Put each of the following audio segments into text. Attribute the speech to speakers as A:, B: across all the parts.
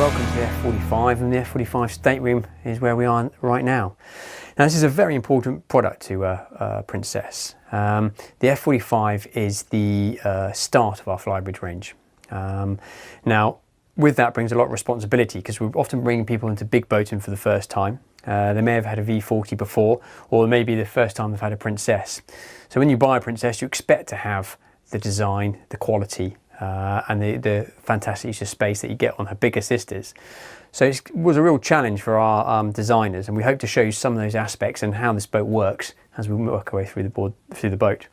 A: welcome to the F45, and the F45 stateroom is where we are right now. Now this is a very important product to Princess. The F45 is the start of our flybridge range. Now with that brings a lot of responsibility, because we're often bringing people into big boating for the first time. They may have had a V40 before, or maybe the first time they've had a Princess. So when you buy a Princess, you expect to have the design, the quality, and the fantastic use of space that you get on her bigger sisters. So it was a real challenge for our designers, and we hope to show you some of those aspects and how this boat works as we work our way through the boat.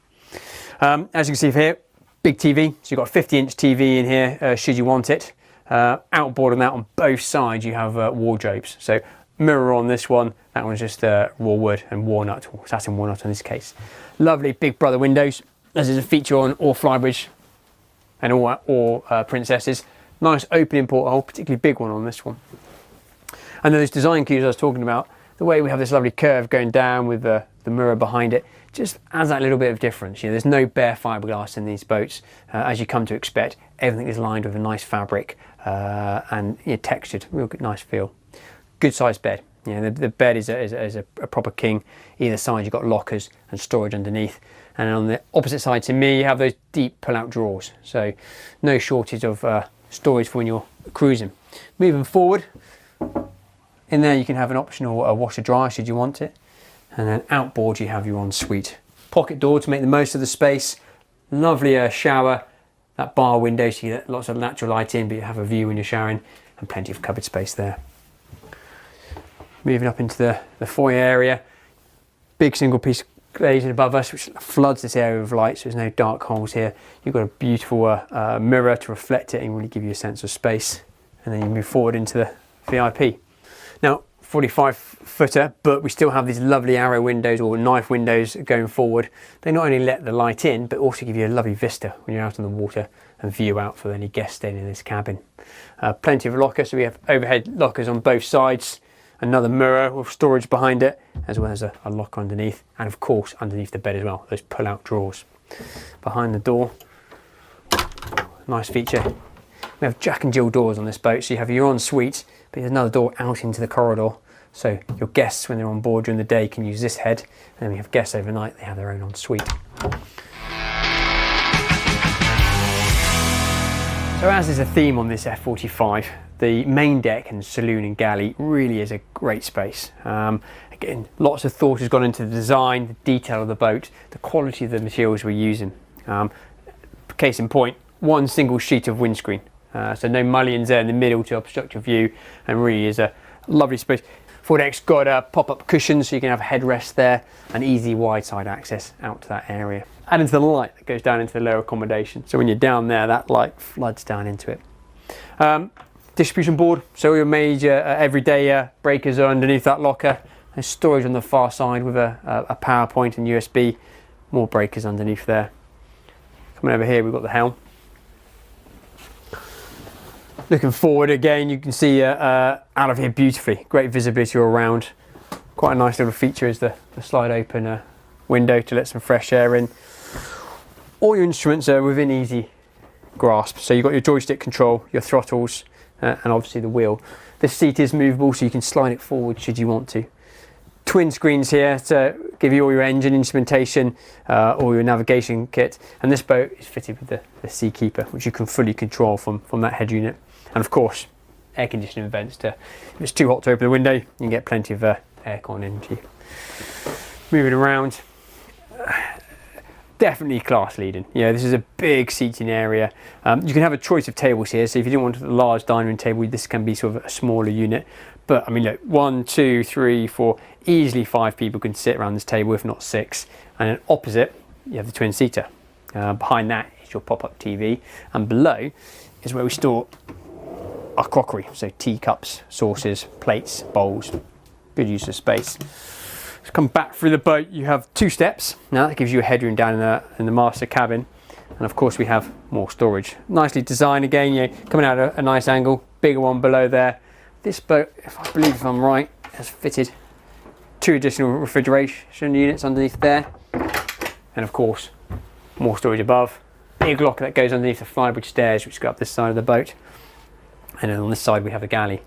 A: As you can see here, big TV. So you've got a 50-inch TV in here should you want it. Outboard on that, on both sides you have wardrobes. So mirror on this one, that one's just raw wood and walnut, or satin walnut in this case. Lovely big brother windows, as is a feature on all flybridge and all Princesses. Nice opening porthole, particularly big one on this one. And those design cues I was talking about, the way we have this lovely curve going down with the mirror behind it, just adds that little bit of difference. You know, there's no bare fiberglass in these boats, as you come to expect. Everything is lined with a nice fabric and textured, real good, nice feel. Good sized bed. You know, the bed is a proper king. Either side you've got lockers and storage underneath. And on the opposite side to me, you have those deep pull-out drawers. So no shortage of storage for when you're cruising. Moving forward, in there you can have an optional washer dryer should you want it. And then outboard you have your ensuite. Pocket door to make the most of the space. Lovely shower. That bar window so you get lots of natural light in, but you have a view when you're showering, and plenty of cupboard space there. Moving up into the foyer area. Big single piece glazing above us, which floods this area with light, so there's no dark holes here. You've got a beautiful mirror to reflect it and really give you a sense of space. And then you move forward into the VIP. Now 45-footer, but we still have these lovely arrow windows or knife windows going forward. They not only let the light in, but also give you a lovely vista when you're out on the water and view out for any guests staying in this cabin. Plenty of lockers, so we have overhead lockers on both sides. Another mirror with storage behind it, as well as a locker underneath, and of course underneath the bed as well, those pull-out drawers. Behind the door, nice feature. We have Jack and Jill doors on this boat, so you have your ensuite, but there's another door out into the corridor, so your guests when they're on board during the day can use this head, and then we have guests overnight, they have their own ensuite. So as is a theme on this F45, the main deck and saloon and galley really is a great space. Again, lots of thought has gone into the design, the detail of the boat, the quality of the materials we're using. Case in point, one single sheet of windscreen. So no mullions there in the middle to obstruct your view, and really is a lovely space. Foredeck's got pop-up cushions so you can have a headrest there and easy wide side access out to that area. Add into the light that goes down into the lower accommodation. So when you're down there, that light floods down into it. Distribution board, so your major everyday breakers are underneath that locker. There's storage on the far side with a power point and USB. More breakers underneath there. Coming over here, we've got the helm. Looking forward again, you can see out of here beautifully. Great visibility all around. Quite a nice little feature is the slide open window to let some fresh air in. All your instruments are within easy grasp. So you've got your joystick control, your throttles, and obviously the wheel. This seat is movable, so you can slide it forward should you want to. Twin screens here to give you all your engine instrumentation, all your navigation kit, and this boat is fitted with the Seakeeper, which you can fully control from that head unit. And of course, air conditioning vents to, if it's too hot to open the window, you can get plenty of aircon energy. Moving around, definitely class leading. Yeah, this is a big seating area. You can have a choice of tables here, so if you didn't want a large dining room table, this can be sort of a smaller unit. But I mean, look, 1, 2, 3, 4, easily 5 people can sit around this table, if not 6. And then opposite, you have the twin seater. Behind that is your pop-up TV, and below is where we store our crockery, so teacups, saucers, plates, bowls. Good use of space. Let's come back through the boat. You have 2 steps. Now that gives you a headroom down in the master cabin, and of course we have more storage. Nicely designed again, you know, coming out at a nice angle. Bigger one below there. This boat, if I'm right, has fitted 2 additional refrigeration units underneath there, and of course more storage above. Big locker that goes underneath the flybridge stairs which go up this side of the boat. And then on this side we have the galley.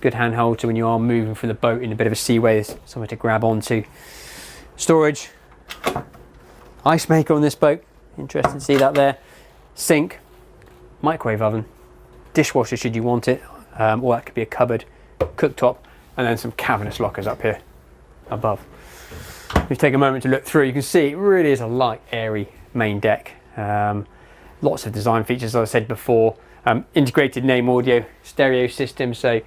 A: Good handhold, so when you are moving through the boat in a bit of a seaway, there's somewhere to grab onto. Storage, ice maker on this boat, interesting to see that there. Sink, microwave oven, dishwasher should you want it, or that could be a cupboard, cooktop, and then some cavernous lockers up here above. If you take a moment to look through, you can see it really is a light, airy main deck. Lots of design features, as I said before. Integrated name audio, stereo system, so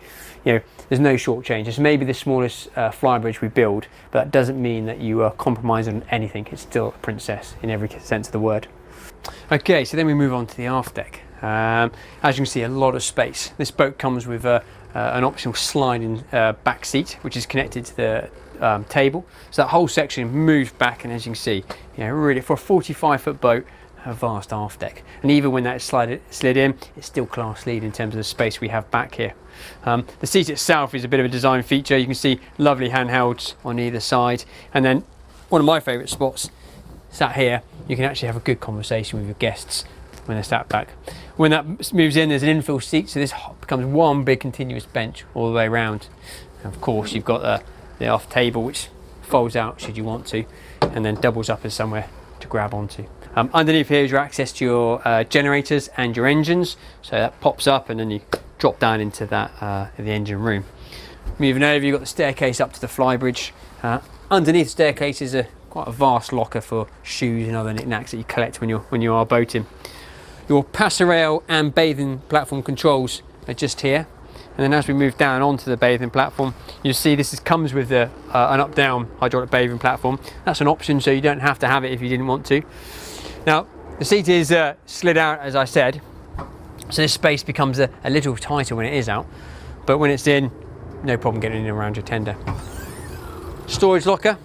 A: there's no short change. It's maybe the smallest flybridge we build, but that doesn't mean that you are compromising on anything. It's still a Princess in every sense of the word. Okay, so then we move on to the aft deck. As you can see, a lot of space. This boat comes with an optional sliding back seat, which is connected to the table. So that whole section moves back, and as you can see, really for a 45-foot boat, a vast aft deck. And even when that is slid in, it's still class lead in terms of the space we have back here. The seat itself is a bit of a design feature. You can see lovely handhelds on either side. And then one of my favourite spots, sat here, you can actually have a good conversation with your guests when they're sat back. When that moves in, there's an infill seat, so this becomes one big continuous bench all the way around. And of course, you've got the aft table, which folds out should you want to, and then doubles up as somewhere to grab onto. Underneath here is your access to your generators and your engines, so that pops up and then you drop down into the engine room. Moving over, you've got the staircase up to the flybridge. Underneath the staircase is quite a vast locker for shoes and other knickknacks that you collect when you are boating. Your passerelle and bathing platform controls are just here, and then as we move down onto the bathing platform, you'll see this comes with an up-down hydraulic bathing platform. That's an option, so you don't have to have it if you didn't want to. Now, the seat is slid out, as I said, so this space becomes a little tighter when it is out, but when it's in, no problem getting in around your tender. Storage locker.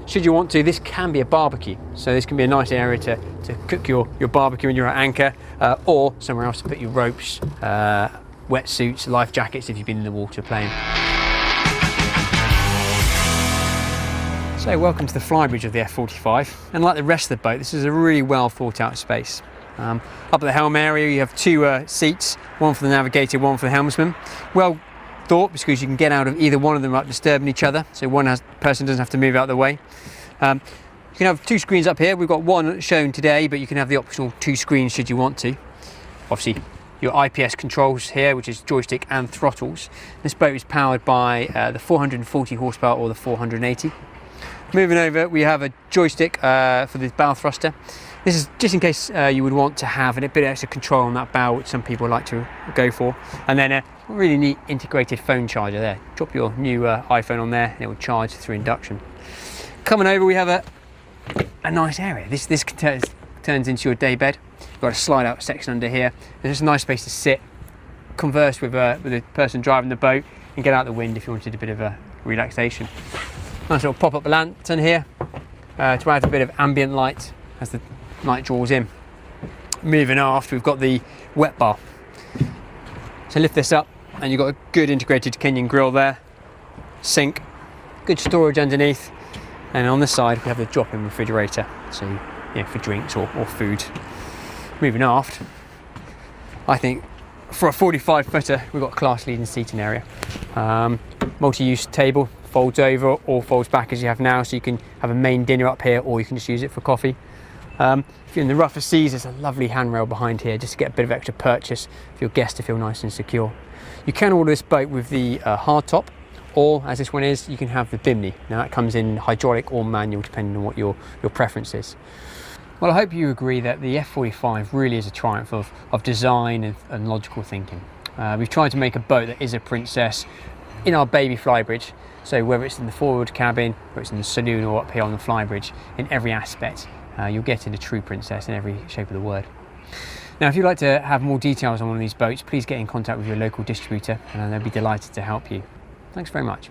A: Should you want to, this can be a barbecue, so this can be a nice area to cook your barbecue when you're at anchor, or somewhere else to put your ropes, wetsuits, life jackets if you've been in the water playing. So welcome to the flybridge of the F45, and like the rest of the boat, this is a really well thought out space. Up at the helm area you have two seats, one for the navigator, one for the helmsman. Well thought, because you can get out of either one of them without disturbing each other, so person doesn't have to move out of the way. You can have two screens up here. We've got one shown today, but you can have the optional two screens should you want to. Obviously your IPS controls here, which is joystick and throttles. This boat is powered by the 440 horsepower or the 480. Moving over, we have a joystick for the bow thruster. This is just in case you would want to have a bit of extra control on that bow, which some people like to go for. And then a really neat integrated phone charger there. Drop your new iPhone on there and it will charge through induction. Coming over, we have a nice area. This turns into your day bed. You've got a slide out section under here. There's just a nice space to sit, converse with the person driving the boat, and get out the wind if you wanted a bit of a relaxation. Nice little pop-up lantern here to add a bit of ambient light as the night draws in. Moving aft, we've got the wet bar. So lift this up and you've got a good integrated Kenyan grill there, sink, good storage underneath, and on the side we have the drop-in refrigerator, so for drinks or food. Moving aft, I think for a 45-footer we've got a class leading seating area. Multi-use table, folds over or folds back as you have now, so you can have a main dinner up here or you can just use it for coffee. If you're in the rougher seas, there's a lovely handrail behind here just to get a bit of extra purchase for your guests to feel nice and secure. You can order this boat with the hard top, or as this one is, you can have the bimini. Now that comes in hydraulic or manual depending on what your preference is. Well, I hope you agree that the F45 really is a triumph of design and logical thinking. We've tried to make a boat that is a princess in our baby flybridge, so whether it's in the forward cabin, whether it's in the saloon or up here on the flybridge, in every aspect, you'll get in a true princess in every shape of the word. Now, if you'd like to have more details on one of these boats, please get in contact with your local distributor and they'll be delighted to help you. Thanks very much.